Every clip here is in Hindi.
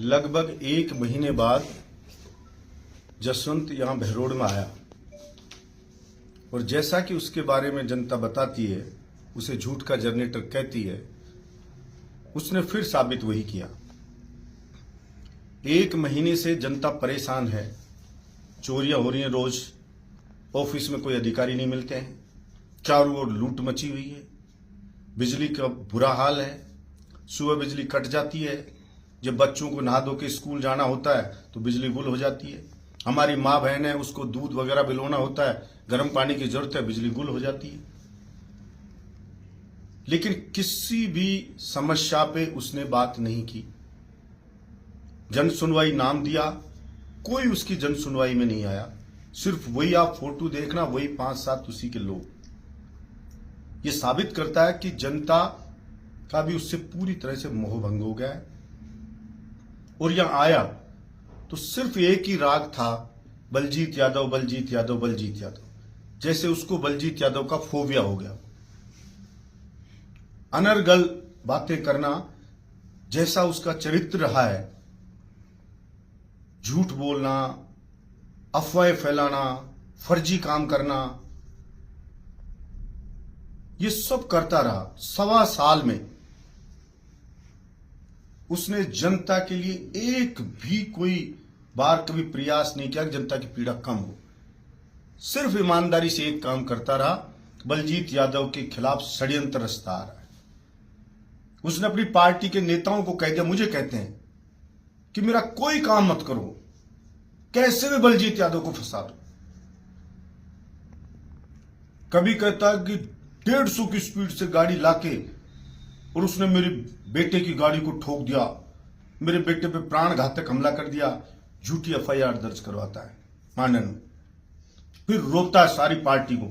लगभग 1 महीने बाद जसवंत यहाँ बहरोड में आया और जैसा कि उसके बारे में जनता बताती है, उसे झूठ का जनरेटर कहती है, उसने फिर साबित वही किया। 1 महीने से जनता परेशान है, चोरियां हो रही हैं रोज, ऑफिस में कोई अधिकारी नहीं मिलते हैं, चारों ओर लूट मची हुई है, बिजली का बुरा हाल है, सुबह बिजली कट जाती है, जब बच्चों को नहा धो के स्कूल जाना होता है तो बिजली गुल हो जाती है, हमारी माँ बहन है उसको दूध वगैरह पिलाना होता है, गर्म पानी की जरूरत है, बिजली गुल हो जाती है। लेकिन किसी भी समस्या पे उसने बात नहीं की। जन सुनवाई नाम दिया, कोई उसकी जन सुनवाई में नहीं आया। सिर्फ वही आप फोटो देखना, वही 5-7 उसी के लोग। ये साबित करता है कि जनता का भी उससे पूरी तरह से मोह भंग हो गया है। और यहां आया तो सिर्फ एक ही राग था, बलजीत यादव, बलजीत यादव, बलजीत यादव। जैसे उसको बलजीत यादव का फोबिया हो गया। अनर्गल बातें करना जैसा उसका चरित्र रहा है, झूठ बोलना, अफवाहें फैलाना, फर्जी काम करना, ये सब करता रहा। 1.25 साल में उसने जनता के लिए एक भी कोई बार कभी प्रयास नहीं किया कि जनता की पीड़ा कम हो। सिर्फ ईमानदारी से एक काम करता रहा, बलजीत यादव के खिलाफ षड्यंत्र रचता आ रहा है। उसने अपनी पार्टी के नेताओं को कह दिया, मुझे कहते हैं कि मेरा कोई काम मत करो, कैसे भी बलजीत यादव को फंसा दो। कभी कहता कि 150 की स्पीड से गाड़ी लाके और उसने मेरे बेटे की गाड़ी को ठोक दिया, मेरे बेटे पे प्राण घातक हमला कर दिया, झूठी एफआईआर दर्ज करवाता है मानन में। फिर रोकता है सारी पार्टी को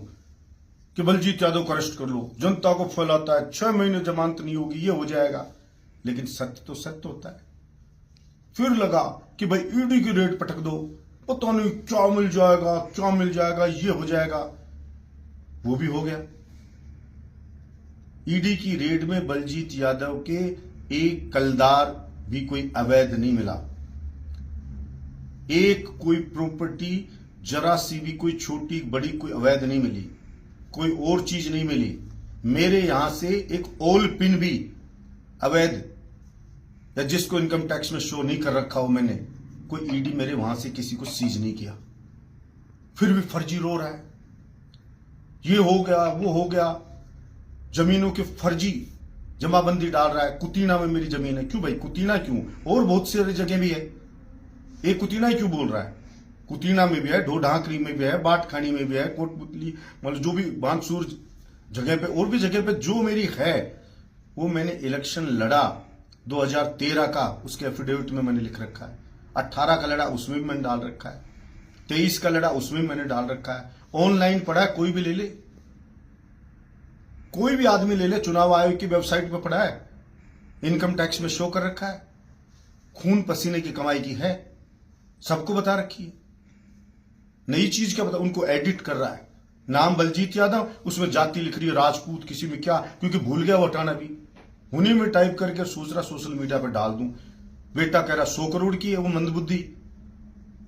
कि बलजीत यादव को अरेस्ट कर लो, जनता को फैलाता है 6 महीने जमानत नहीं होगी, ये हो जाएगा। लेकिन सत्य तो सत्य होता है। फिर लगा कि भाई ईडी की रेड पटक दो, पता नहीं क्या मिल जाएगा, क्या मिल जाएगा, ये हो जाएगा। वो भी हो गया। ईडी की रेड में बलजीत यादव के एक कलदार भी कोई अवैध नहीं मिला, एक कोई प्रॉपर्टी जरा सी भी कोई छोटी बड़ी कोई अवैध नहीं मिली, कोई और चीज नहीं मिली। मेरे यहां से एक ओल पिन भी अवैध, या जिसको इनकम टैक्स में शो नहीं कर रखा हो मैंने, कोई ईडी मेरे वहां से किसी को सीज नहीं किया। फिर भी फर्जी रो रहा है, ये हो गया, वो हो गया, जमीनों के फर्जी जमाबंदी डाल रहा है। कुतीना में मेरी जमीन है। क्यों भाई कुतीना क्यों? और बहुत सारी जगह भी है, एक कुतीना ही क्यों बोल रहा है? कुतीना में भी है, ढोढांकरी में भी है, बाटखानी में भी है, कोटपुतली, मतलब जो भी बांसुर जगह पे और भी जगह पे जो मेरी है, वो मैंने इलेक्शन लड़ा 2013 का, उसके एफिडेविट में मैंने लिख रखा है। 18 का लड़ा, उसमें भी मैंने डाल रखा है। 23 का लड़ा, उसमें मैंने डाल रखा है। ऑनलाइन पड़ा है, कोई भी ले ले, कोई भी आदमी ले ले, चुनाव आयोग की वेबसाइट पर पड़ा है, इनकम टैक्स में शो कर रखा है, खून पसीने की कमाई की है, सबको बता रखी है। नई चीज क्या बता, उनको एडिट कर रहा है, नाम बलजीत यादव, उसमें जाति लिख रही है राजपूत, किसी में क्या, क्योंकि भूल गया वो हटाना भी। उन्हीं में टाइप करके सोच रहा सोशल मीडिया पर डाल दूं। बेटा कह रहा 100 करोड़ की है, वो मंदबुद्धि,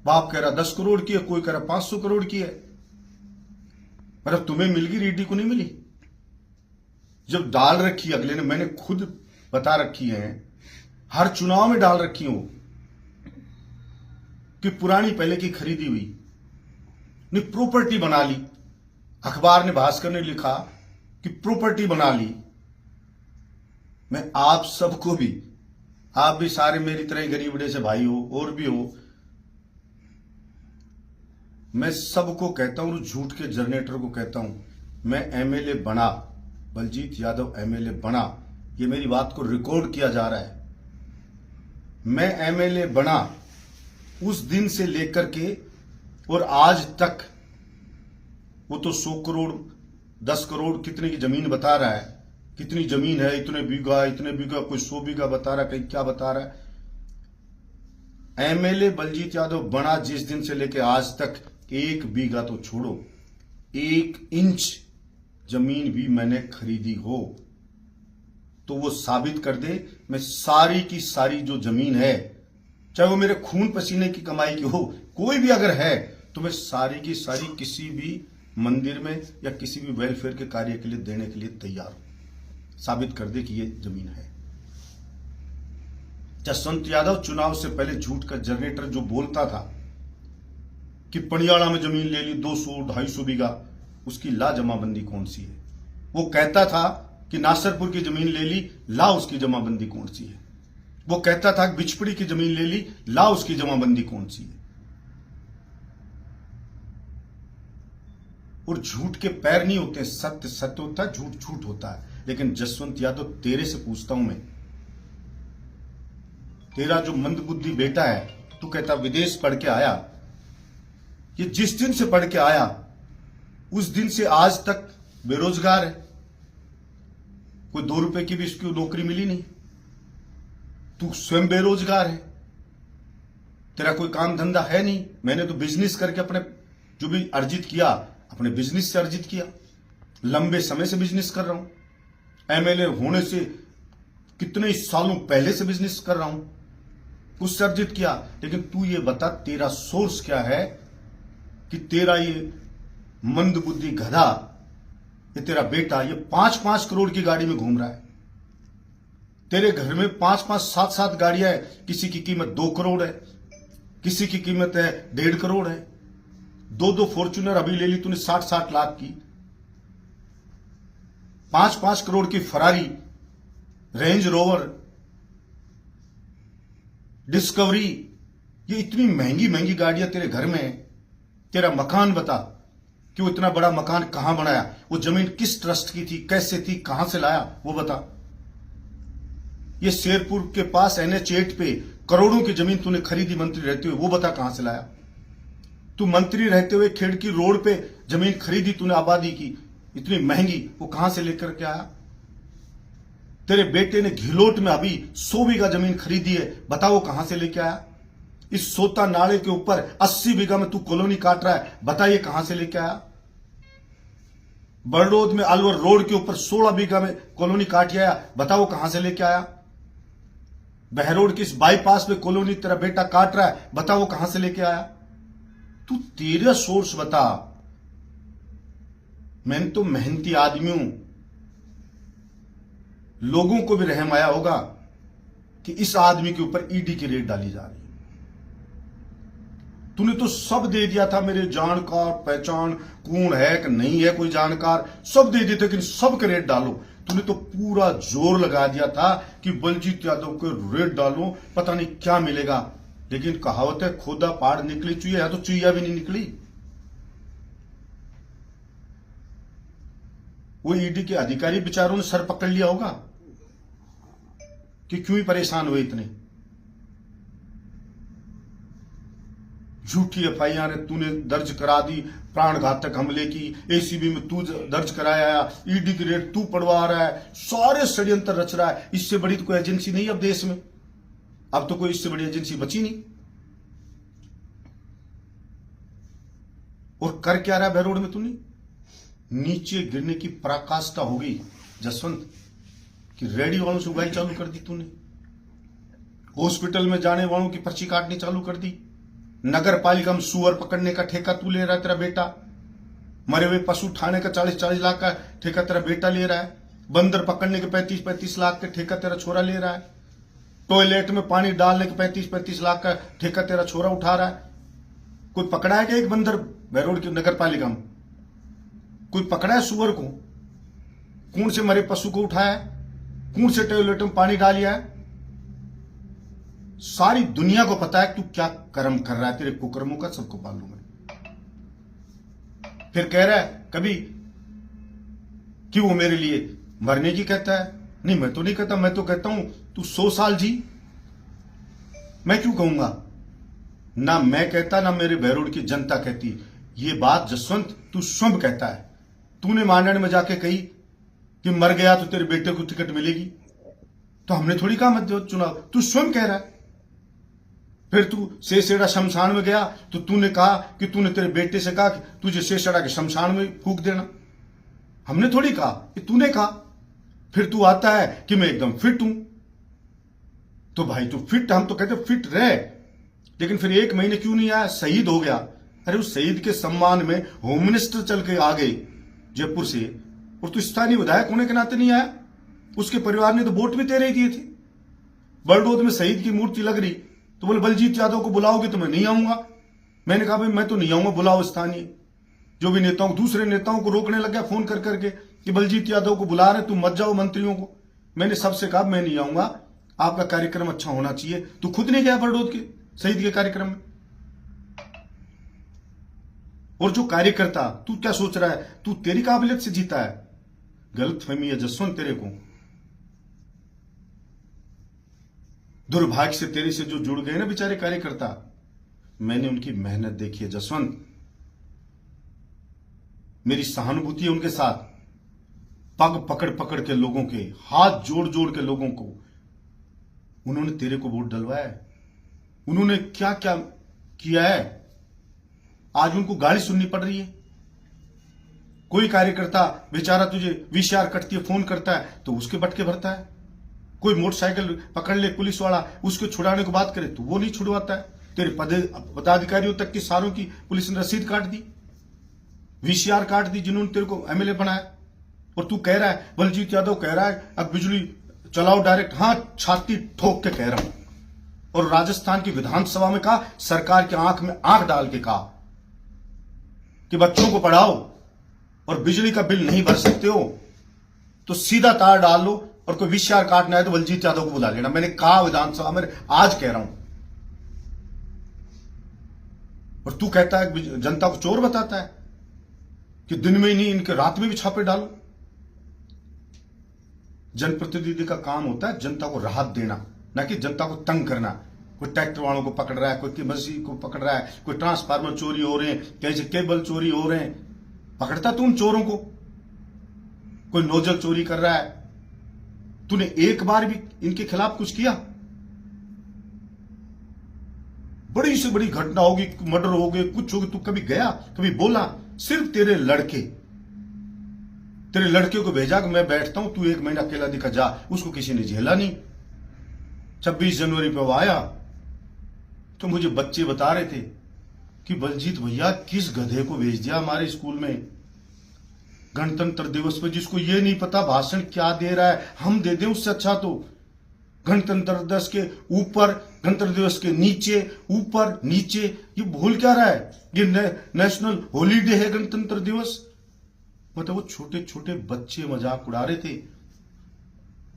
बाप कह रहा 10 करोड़ की है, कोई कह रहा 500 करोड़ की है। मतलब तुम्हें मिल गई, रीडी को नहीं मिली। जब डाल रखी है अगले ने, मैंने खुद बता रखी है, हर चुनाव में डाल रखी हूं कि पुरानी पहले की खरीदी हुई ने प्रॉपर्टी बना ली। अखबार ने, भास्कर ने लिखा कि प्रॉपर्टी बना ली। मैं आप सबको भी, आप भी सारे मेरी तरह गरीबड़े से भाई हो और भी हो, मैं सबको कहता हूं, झूठ के जनरेटर को कहता हूं, मैं एमएलए बना, बलजीत यादव एमएलए बना, ये मेरी बात को रिकॉर्ड किया जा रहा है। मैं एमएलए बना उस दिन से लेकर के और आज तक, वो तो 100 करोड़ 10 करोड़ कितने की जमीन बता रहा है, कितनी जमीन है, इतने बीघा, कोई 100 बीघा बता रहा है, कहीं क्या बता रहा है। एमएलए बलजीत यादव बना जिस दिन से लेकर आज तक, 1 बीघा तो छोड़ो, 1 इंच जमीन भी मैंने खरीदी हो तो वो साबित कर दे। मैं सारी की सारी जो जमीन है चाहे वो मेरे खून पसीने की कमाई की हो, कोई भी अगर है तो मैं सारी की सारी किसी भी मंदिर में या किसी भी वेलफेयर के कार्य के लिए देने के लिए तैयार हूं। साबित कर दे कि ये जमीन है। जसवंत यादव चुनाव से पहले झूठ का जनरेटर जो बोलता था कि पड़ियाला में जमीन ले ली 200-250 बीघा, उसकी ला जमाबंदी कौन सी है? वो कहता था कि नासरपुर की जमीन ले ली, ला उसकी जमाबंदी कौन सी है? वो कहता था कि बिचपड़ी की जमीन ले ली, ला उसकी जमाबंदी कौन सी है? और झूठ के पैर नहीं होते, सत्य सत्य होता है, झूठ झूठ होता है। लेकिन जसवंत यादव तेरे से पूछता हूं मैं, तेरा जो मंदबुद्धि बेटा है, तू कहता विदेश पढ़ के आया, ये जिस दिन से पढ़ के आया उस दिन से आज तक बेरोजगार है। कोई 2 रुपए की भी इसकी नौकरी मिली नहीं। तू स्वयं बेरोजगार है, तेरा कोई काम धंधा है नहीं। मैंने तो बिजनेस करके अपने जो भी अर्जित किया अपने बिजनेस से अर्जित किया, लंबे समय से बिजनेस कर रहा हूं। एमएलए होने से कितने सालों पहले से बिजनेस कर रहा हूं, उससे अर्जित किया। लेकिन तू ये बता तेरा सोर्स क्या है कि तेरा ये मंदबुद्धि गधा, ये तेरा बेटा ये 5-5 करोड़ की गाड़ी में घूम रहा है। तेरे घर में 5-5, 7-7 गाड़ियां है, किसी की कीमत 2 करोड़ है, किसी की कीमत है 1.5 करोड़ है। 2 फॉर्च्यूनर अभी ले ली तूने 60-60 लाख की। 5-5 करोड़ की फरारी, रेंज रोवर, डिस्कवरी, ये इतनी महंगी महंगी गाड़ियां तेरे घर में है। तेरा मकान बता कि वो इतना बड़ा मकान कहां बनाया, वो जमीन किस ट्रस्ट की थी, कैसे थी, कहां से लाया, वो बता। ये शेरपुर के पास NH8 पे करोड़ों की जमीन तूने खरीदी मंत्री रहते हुए, वो बता कहां से लाया। तू मंत्री रहते हुए खिड़की रोड पे जमीन खरीदी तूने आबादी की, इतनी महंगी, वो कहां से लेकर के आया। तेरे बेटे ने घिलोट में अभी 100 बीघा जमीन खरीदी है, बताओ वो कहां से लेके आया। इस सोता नाले के ऊपर 80 बीघा में तू कॉलोनी काट रहा है, बताइए कहां से लेके आया। बड़ौद में अलवर रोड के ऊपर 16 बीघा में कॉलोनी काट आया, बताओ कहां से लेके आया। बहरोड की इस बाईपास में कॉलोनी तेरा बेटा काट रहा है, बताओ कहां से लेके आया। तू तेरा सोर्स बता। मैं तो मेहनती आदमी हूं, लोगों को भी रहम आया होगा कि इस आदमी के ऊपर ईडी की रेड डाली जा रही है। तूने तो सब दे दिया था, मेरे जानकार पहचान कौन है कि नहीं है, कोई जानकार सब दे दिए थे, लेकिन सब के रेड डालो। तूने तो पूरा जोर लगा दिया था कि बलजीत यादव को रेड डालो, पता नहीं क्या मिलेगा। लेकिन कहावत है खोदा पहाड़ निकली चुईया, या तो चुईया भी नहीं निकली। वो ईडी के अधिकारी बेचारों ने सर पकड़ लिया होगा कि क्यों ही परेशान हुए इतने। झूठी FIR तूने दर्ज करा दी, प्राण घातक हमले की, ACB में तू दर्ज कराया, ईडी की रेड तू पड़वा रहा है, सारे षड्यंत्र रच रहा है। इससे बड़ी तो कोई एजेंसी नहीं अब देश में, अब तो कोई इससे बड़ी एजेंसी बची नहीं। और कर क्या रहा है बहरोड में तूने? नीचे गिरने की पराकाष्ठा होगी जसवंत कि रेडी वालों से उगाई चालू कर दी तूने, हॉस्पिटल में जाने वालों की पर्ची काटनी चालू कर दी, नगर पालिका में सुअर पकड़ने का ठेका तू ले रहा है, तेरा बेटा मरे हुए पशु उठाने का 40-40 लाख का ठेका तेरा बेटा ले रहा है, बंदर पकड़ने के 35-35 लाख का ठेका तेरा छोरा ले रहा है, टॉयलेट में पानी डालने के 35-35 लाख का ठेका तेरा छोरा उठा रहा है। कोई पकड़ा है क्या एक बंदर बहरोड की नगर पालिका में? कोई पकड़ा है सुअर को? कौन से मरे पशु को उठाया है? कौन से टॉयलेट में पानी डालिया है? सारी दुनिया को पता है तू क्या कर्म कर रहा है, तेरे कुकर्मों का सबको मालूम है। फिर कह रहा है कभी कि वो मेरे लिए मरने की कहता है। नहीं, मैं तो नहीं कहता, मैं तो कहता हूं तू 100 साल जी। मैं क्यों कहूंगा? ना मैं कहता ना मेरे बहरोड की जनता कहती। ये बात जसवंत तू स्वयं कहता है। तूने मांडन में जाके कही कि मर गया तो तेरे बेटे को टिकट मिलेगी, तो हमने थोड़ी कहा मत चुनाव, तू स्वयं कह रहा है। फिर तू सेसेड़ा शमशान में गया तो तूने कहा कि तूने तेरे बेटे से कहा कि तुझे सेसेड़ा के शमशान में फूंक देना, हमने थोड़ी कहा, कि तूने कहा। फिर तू आता है कि मैं एकदम फिट हूं। तो भाई तू फिट, हम तो कहते फिट रहे, लेकिन फिर 1 महीने क्यों नहीं आया? शहीद हो गया। अरे उस शहीद के सम्मान में होम मिनिस्टर चल के आ गए जयपुर से, और तू स्थानीय विधायक होने के नाते नहीं आया। उसके परिवार ने तो वोट भी तेरे ही दिए थे। बड़ौद में शहीद की मूर्ति लग रही तो बोले बलजीत यादव को बुलाओगे तो मैं नहीं आऊंगा। मैंने कहा भाई मैं तो नहीं आऊंगा, बुलाओ स्थानीय जो भी नेताओं, दूसरे नेताओं को रोकने लग गया फोन कर करके कि बलजीत यादव को बुला रहे, तुम मत जाओ मंत्रियों को। मैंने सबसे कहा मैं नहीं आऊंगा, आपका कार्यक्रम अच्छा होना चाहिए। तू खुद नहीं गया बड़ौद के शहीद के कार्यक्रम में। और जो कार्यकर्ता, तू क्या सोच रहा है तू तेरी काबिलियत से जीता है? गलतफहमी है जसवंत तेरे को। दुर्भाग्य से तेरे से जो जुड़ गए ना बेचारे कार्यकर्ता, मैंने उनकी मेहनत देखी है जसवंत। मेरी सहानुभूति है उनके साथ। पग पकड़ पकड़ के लोगों के, हाथ जोड़ जोड़ के लोगों को उन्होंने तेरे को वोट डलवाया है। उन्होंने क्या क्या किया है, आज उनको गाली सुननी पड़ रही है। कोई कार्यकर्ता बेचारा तुझे वीसीआर कटती है, फोन करता है तो उसके बटके भरता है। कोई मोटरसाइकिल पकड़ ले पुलिस वाला, उसको छुड़ाने को बात करे तो वो नहीं छुड़वाता है। तेरे पदाधिकारियों तक की सारों की पुलिस ने रसीद काट दी, वीसीआर काट दी, जिन्होंने तेरे को एमएलए बनाया। और तू कह रहा है, बलजीत यादव कह रहा है अब बिजली चलाओ डायरेक्ट। हाँ, छाती ठोक के कह रहा हूं। और राजस्थान की विधानसभा में कहा, सरकार की आंख में आंख डाल के कहा कि बच्चों को पढ़ाओ और बिजली का बिल नहीं भर सकते हो तो सीधा तार डाल लो, और कोई वीसीआर काटना है तो बलजीत यादव को बुला लेना। मैंने कहा विधानसभा में, आज कह रहा हूं। और तू कहता है जनता को चोर बताता है कि दिन में ही नहीं, इनके रात में भी छापे डालो। जनप्रतिनिधि का काम होता है जनता को राहत देना, ना कि जनता को तंग करना। कोई ट्रैक्टर वालों को पकड़ रहा है, कोई मस्जिद को पकड़ रहा है, कोई ट्रांसफार्मर चोरी हो रहे हैं, कहीं से केबल चोरी हो रहे हैं, पकड़ता तू उन चोरों को। कोई नोजल चोरी कर रहा है, तूने एक बार भी इनके खिलाफ कुछ किया? बड़ी से बड़ी घटना होगी, मर्डर हो गए, कुछ हो गया, तू कभी गया, कभी बोला? सिर्फ तेरे लड़के को भेजा कि मैं बैठता हूं, तू 1 महीना अकेला दिखा जा। उसको किसी ने झेला नहीं। 26 जनवरी पे वो आया तो मुझे बच्चे बता रहे थे कि बलजीत भैया किस गधे को भेज दिया हमारे स्कूल में गणतंत्र दिवस पे, जिसको ये नहीं पता भाषण क्या दे रहा है। हम दे दें उससे अच्छा तो। गणतंत्र दिवस के ऊपर, गणतंत्र दिवस के नीचे, ऊपर नीचे, ये भूल क्या रहा है? ये नेशनल हॉलीडे है गणतंत्र दिवस। मतलब वो छोटे छोटे बच्चे मजाक उड़ा रहे थे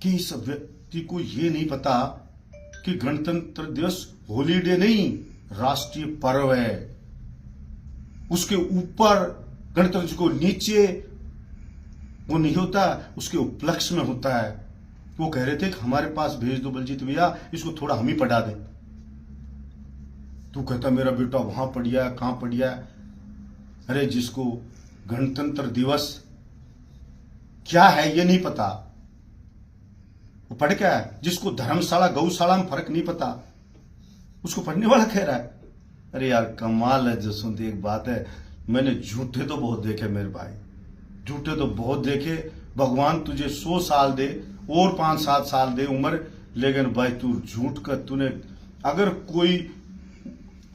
कि इस व्यक्ति को ये नहीं पता कि गणतंत्र दिवस हॉलीडे नहीं, राष्ट्रीय पर्व है। उसके ऊपर गणतंत्र को नीचे वो नहीं होता, उसके उपलक्ष्य में होता है। वो कह रहे थे कि हमारे पास भेज दो बलजीत भैया, इसको थोड़ा हम ही पढ़ा दें। तू कहता मेरा बेटा वहां पढ़ गया, कहां पढ़ गया। अरे जिसको गणतंत्र दिवस क्या है ये नहीं पता, वो पढ़ क्या है? जिसको धर्मशाला गौशाला में फर्क नहीं पता, उसको पढ़ने वाला कह रहा है। अरे यार कमाल है जसवंत। एक बात है, मैंने झूठे तो बहुत देखे मेरे भाई, झूठे तो बहुत देखे। भगवान तुझे 100 साल दे और 5-7 साल दे उम्र, लेकिन भाई तू झूठ का, तूने अगर कोई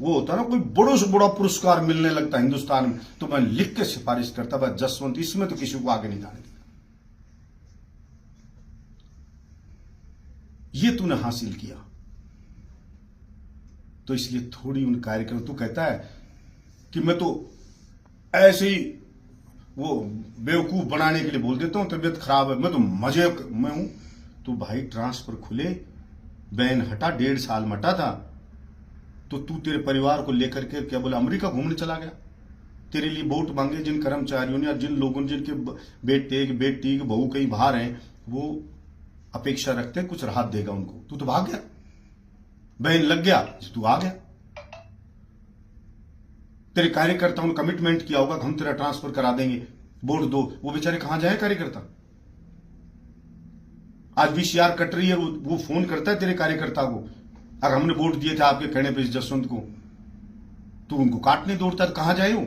वो होता ना, कोई बड़ों से बड़ा पुरस्कार मिलने लगता हिंदुस्तान में, तो मैं लिख के सिफारिश करता भाई जसवंत, इसमें तो किसी को आगे नहीं जाने देता। ये तूने हासिल किया, तो इसलिए थोड़ी उन कार्यक्रम, तू कहता है कि मैं तो ऐसे ही वो बेवकूफ बनाने के लिए बोल देता हूं, तबीयत खराब है, मैं तो मजे में हूं। तो भाई ट्रांसफर खुले, बैन हटा, 1.5 साल में हटा था, तो तू तेरे परिवार को लेकर के क्या बोला अमेरिका घूमने चला गया। तेरे लिए वोट मांगे जिन कर्मचारियों ने या जिन लोगों ने, जिनके बेटे बेटी के बहू कहीं बाहर हैं, वो अपेक्षा रखते हैं कुछ राहत देगा उनको, तू तो भाग गया। बैन लग गया, तू आ गया। तेरे कार्यकर्ताओं ने कमिटमेंट किया होगा कि हम तेरा ट्रांसफर करा देंगे, वोट दो। वो बेचारे कहां जाए कार्यकर्ता? आज वीसीआर कट रही है, वो फोन करता है तेरे कार्यकर्ता को, अगर हमने वोट दिए थे आपके कहने पे जसवंत को, तो उनको काटने दौड़ता है, कहां जाए वो?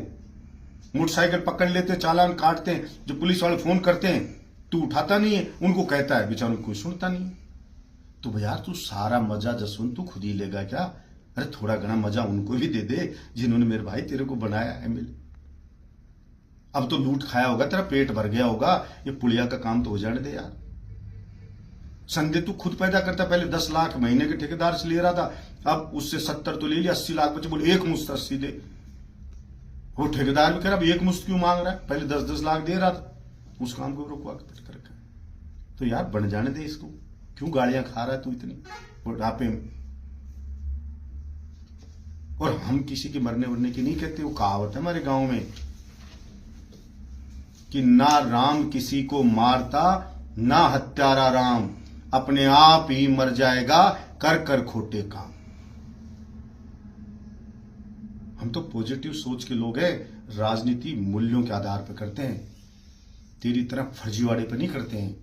मोटरसाइकिल पकड़ लेते, चालान काटते हैं, जो पुलिस वाले फोन करते हैं तू उठाता नहीं है, उनको कहता है, बेचारों कोई सुनता नहीं। तो भैया तू सारा मजा जसवंत तू खुद ही लेगा क्या? अरे थोड़ा घना मजा उनको भी दे दे जिन्होंने मेरे भाई तेरे को बनाया एमएलए। अब तो लूट खाया होगा, तेरा पेट भर गया होगा, ये पुलिया का काम तो हो जाने दे यार। संदेह तू खुद पैदा करता, पहले 10 लाख महीने के ठेकेदार से ले रहा था, अब उससे 70 तो ले लिया, 80 लाख बचे, बोले एक मुश्त 80 दे। वो ठेकेदार भी कह रहा अब एक मुश्त क्यों मांग रहा है, पहले 10-10 लाख दे रहा था। उस काम को रुकवा कर रखा है। तो यार बन जाने दे इसको, क्यों गालियां खा रहा है तू इतनी बुढ़ापे में। और हम किसी के मरने वरने की नहीं कहते, वो कहावत है हमारे गांव में कि ना राम किसी को मारता ना हत्यारा राम, अपने आप ही मर जाएगा कर कर खोटे काम। हम तो पॉजिटिव सोच के लोग हैं, राजनीति मूल्यों के आधार पर करते हैं, तेरी तरह फर्जीवाड़े पर नहीं करते हैं।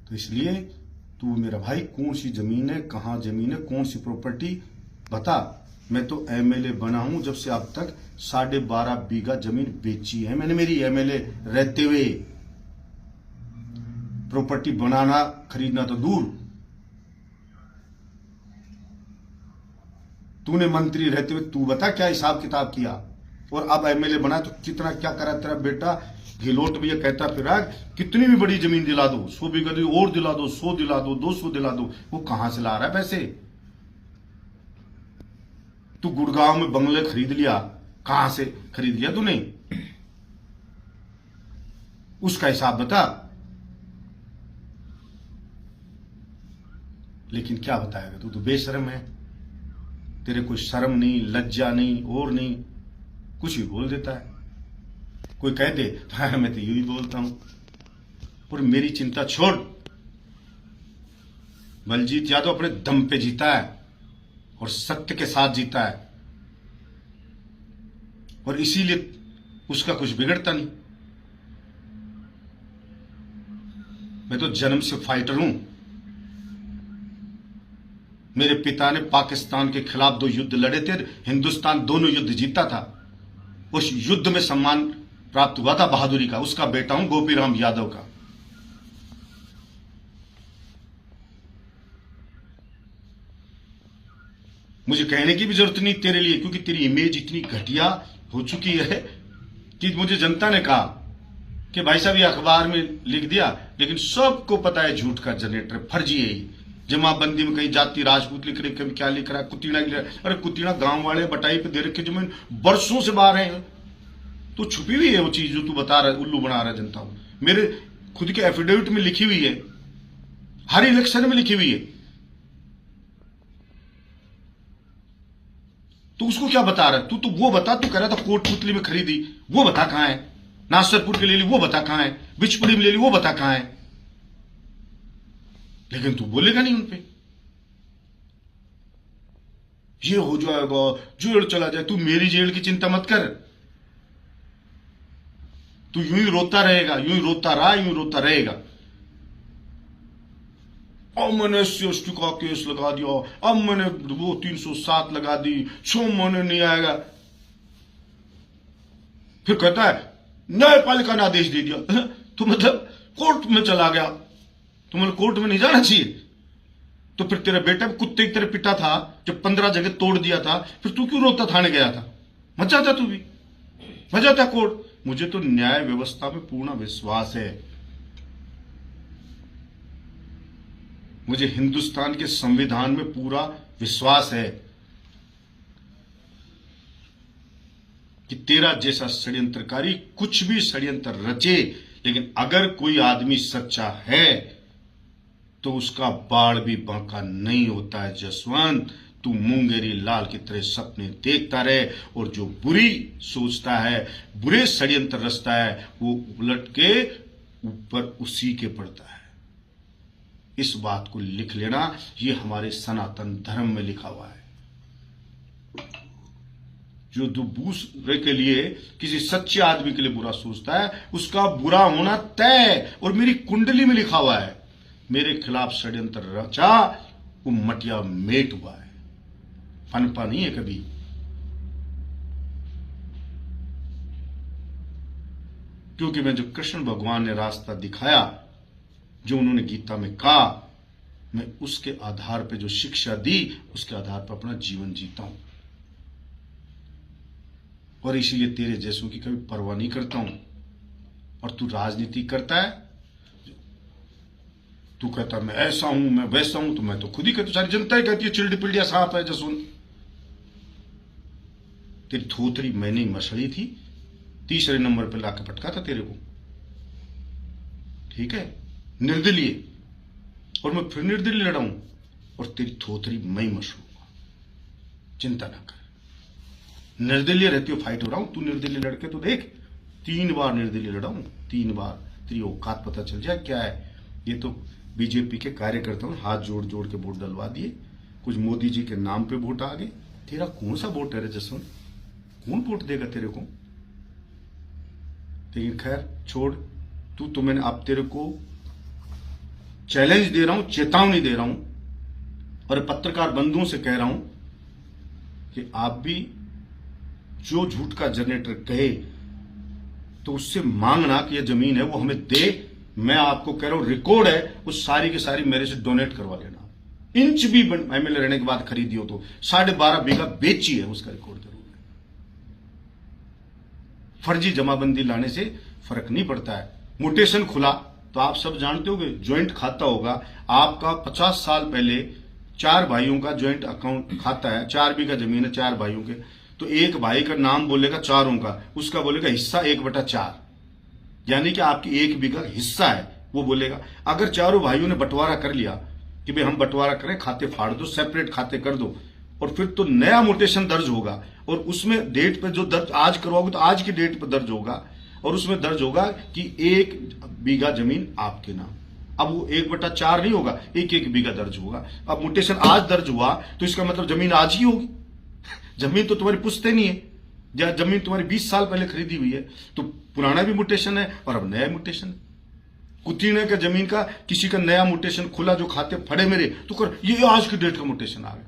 तो इसलिए तू मेरा भाई कौन सी जमीन है, कहां जमीन है, कौन सी प्रॉपर्टी बता। मैं तो एमएलए बना हूं जब से अब तक 12.5 बीघा जमीन बेची है मैंने, मेरी एमएलए रहते हुए। प्रॉपर्टी बनाना खरीदना तो दूर, तूने मंत्री रहते हुए तू बता क्या हिसाब किताब किया। और अब एमएलए बना तो कितना क्या करा तेरा बेटा गिलोट भी ये कहता फिरा कितनी भी बड़ी जमीन दिला दो, 100 बीघा और दिला दो, 100 दिला दो, 200 दिला दो। वो कहां से ला रहा है पैसे। तू गुड़गांव में बंगले खरीद लिया, कहां से खरीद लिया तूने, उसका हिसाब बता। लेकिन क्या बताएगा, तू तो बेशर्म है, तेरे कोई शर्म नहीं, लज्जा नहीं, और नहीं, कुछ भी बोल देता है। कोई कह दे हाँ मैं तो यूं ही बोलता हूं। और मेरी चिंता छोड़, बलजीत यादव अपने दम पे जीता है और सत्य के साथ जीता है, और इसीलिए उसका कुछ बिगड़ता नहीं। मैं तो जन्म से फाइटर हूं। मेरे पिता ने पाकिस्तान के खिलाफ 2 युद्ध लड़े थे, हिंदुस्तान दोनों युद्ध जीता था। उस युद्ध में सम्मान प्राप्त हुआ था बहादुरी का। उसका बेटा हूं गोपीराम यादव का। मुझे कहने की भी जरूरत नहीं तेरे लिए, क्योंकि तेरी इमेज इतनी घटिया हो चुकी है कि मुझे जनता ने कहा कि भाई साहब ये अखबार में लिख दिया, लेकिन सबको पता है झूठ का जनरेटर, फर्जी है ये। जमाबंदी में कहीं जाति राजपूत लिख रहे, कभी क्या लिख रहा है, कुतीना लिख रहा है। अरे कुतीना गांव वाले बटाई पे दे रखे जमीन बरसों से बाहर है, तो छुपी हुई है वो चीज जो तू बता रहा है, उल्लू बना रहा है जनता को। मेरे खुद के एफिडेविट में लिखी हुई है, हर इलेक्शन में लिखी हुई है। तो उसको क्या बता रहा है तू? तो वो बता, तू कह रहा था कोटपुतली में खरीदी, वो बता कहां है। नासरपुर के ले ली, वो बता कहां है। बिचपुरी में ले ली, वो बता कहां है। लेकिन तू बोलेगा नहीं उनपे। ये हो जाएगा, जेल चला जाए, तू मेरी जेल की चिंता मत कर। तू यूं ही रोता रहेगा, यूं ही रोता रहा, यूं ही रोता रहेगा। अब मैंने SC/ST का केस लगा दिया, अब मैंने वो 307 लगा दी, 6 महीने नहीं आएगा। फिर कहता है न्यायपालिका ने आदेश दे दिया, तो मतलब कोर्ट में चला गया। तो मतलब कोर्ट में नहीं जाना चाहिए। तो फिर तेरा बेटा कुत्ते की तरह पिटा था, जब 15 जगह तोड़ दिया था, फिर तू क्यों रोता थाने गया था? मत जाता तू भी, मत जाता कोर्ट। मुझे तो न्याय व्यवस्था में पूर्ण विश्वास है। मुझे हिंदुस्तान के संविधान में पूरा विश्वास है कि तेरा जैसा षड्यंत्रकारी कुछ भी षड्यंत्र रचे, लेकिन अगर कोई आदमी सच्चा है तो उसका बाढ़ भी बांका नहीं होता है। जसवंत, तू मुंगेरी लाल की तरह सपने देखता रहे, और जो बुरी सोचता है, बुरे षड्यंत्र रचता है, वो उलट के ऊपर उसी के पड़ता है। इस बात को लिख लेना, ये हमारे सनातन धर्म में लिखा हुआ है। जो दूसरे के लिए, किसी सच्चे आदमी के लिए बुरा सोचता है, उसका बुरा होना तय। और मेरी कुंडली में लिखा हुआ है, मेरे खिलाफ षड्यंत्र रचा वो मटिया मेट हुआ है, पनपा नहीं है कभी। क्योंकि मैं जो कृष्ण भगवान ने रास्ता दिखाया, जो उन्होंने गीता में कहा मैं उसके आधार पे जो शिक्षा दी उसके आधार पर अपना जीवन जीता हूं, और इसीलिए तेरे जैसों की कभी परवाह नहीं करता हूं। और तू राजनीति करता है, तू कहता मैं ऐसा हूं मैं वैसा हूं, तो मैं तो खुद ही कहता, सारी जनता ही कहती है चिल्डी पिल्डिया सांप है जसुन। तेरी थोतरी मैंने मसली थी, तीसरे नंबर पे लाके पटका था तेरे को, ठीक है, निर्दलीय, और मैं फिर निर्दलीय लड़ा हूं, और तेरी थोतरी मैं ही मसलूंगा, चिंता ना कर। निर्दलीय रहती हो फाइट हो रहा हूं, तू निर्दलीय लड़के तो देख, 3 बार निर्दलीय लड़ा हूं, 3 बार, तेरी औकात पता चल जाए क्या है। ये तो बीजेपी के कार्यकर्ताओं ने हाथ जोड़ जोड़ के वोट डलवा दिए, कुछ मोदी जी के नाम पे वोट आ गए। तेरा कौन सा वोट है रे जसवंत, कौन वोट देगा तेरे को। लेकिन खैर छोड़, तू तो मैंने अब तेरे को चैलेंज दे रहा हूं, चेतावनी दे रहा हूं, और पत्रकार बंधुओं से कह रहा हूं कि आप भी जो झूठ का जनरेटर कहे तो उससे मांगना कि यह जमीन है वो हमें दे। मैं आपको कह रहा हूं रिकॉर्ड है, उस सारी की सारी मेरे से डोनेट करवा लेना। इंच भी एमएलए रहने के बाद खरीदी हो तो 12.5 बीघा बेची है, उसका रिकॉर्ड जरूर है। फर्जी जमाबंदी लाने से फर्क नहीं पड़ता है। म्यूटेशन खुला तो आप सब जानते होंगे, ज्वाइंट खाता होगा आपका। 50 साल पहले 4 भाइयों का ज्वाइंट अकाउंट खाता है, 4 बीघा जमीन है 4 भाइयों के, तो एक भाई का नाम बोलेगा चारों का, उसका बोलेगा हिस्सा 1/4, यानी कि आपकी 1 बीघा हिस्सा है वो बोलेगा। अगर चारों भाइयों ने बंटवारा कर लिया कि भाई हम बंटवारा करें, खाते फाड़ दो, सेपरेट खाते कर दो, और फिर तो नया म्यूटेशन दर्ज होगा, और उसमें डेट पे जो दर्ज आज करवाओगे तो आज की डेट पे दर्ज होगा, और उसमें दर्ज होगा कि 1 बीघा जमीन आपके नाम। अब वो 1/4 नहीं होगा, 1 बीघा दर्ज होगा। अब म्यूटेशन आज दर्ज हुआ तो इसका मतलब जमीन आज ही होगी। जमीन तो तुम्हारी पुश्ते नहीं है, या जमीन तुम्हारी 20 साल पहले खरीदी हुई है, तो पुराना भी म्यूटेशन है और अब नया म्यूटेशन है। कुतीने का जमीन का किसी का नया म्यूटेशन खुला, जो खाते फड़े मेरे, तो कर ये आज की डेट का म्यूटेशन आ गया,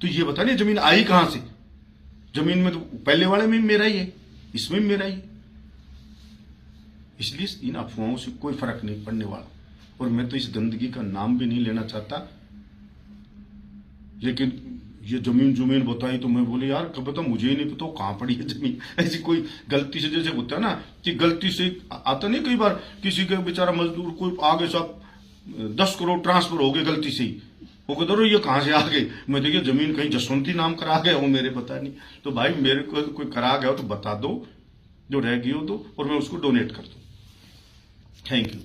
तो ये बता नहीं जमीन आई कहां से। जमीन में तो पहले वाले में मेरा ही है, इसमें भी मेरा ही है। इसलिए इन अफवाहों से कोई फर्क नहीं पड़ने वाला, और मैं तो इस गंदगी का नाम भी नहीं लेना चाहता। लेकिन ये जमीन बताई तो मैं बोले यार कब बता, मुझे ही नहीं पता कहां पड़ी है जमीन। ऐसी कोई गलती से, जैसे होता है ना कि गलती से आता नहीं, कई बार किसी के बेचारा मजदूर कोई आगे सब 10 करोड़ ट्रांसफर हो गए गलती से ही, वो कहते रहो ये कहां से आ गए। मैं देखिए जमीन कहीं जसवंती नाम करा गया वो मेरे पता नहीं, तो भाई मेरे को कोई करा गया हो तो बता दो, जो रह गई हो तो, और मैं उसको डोनेट कर दूं। Thank you.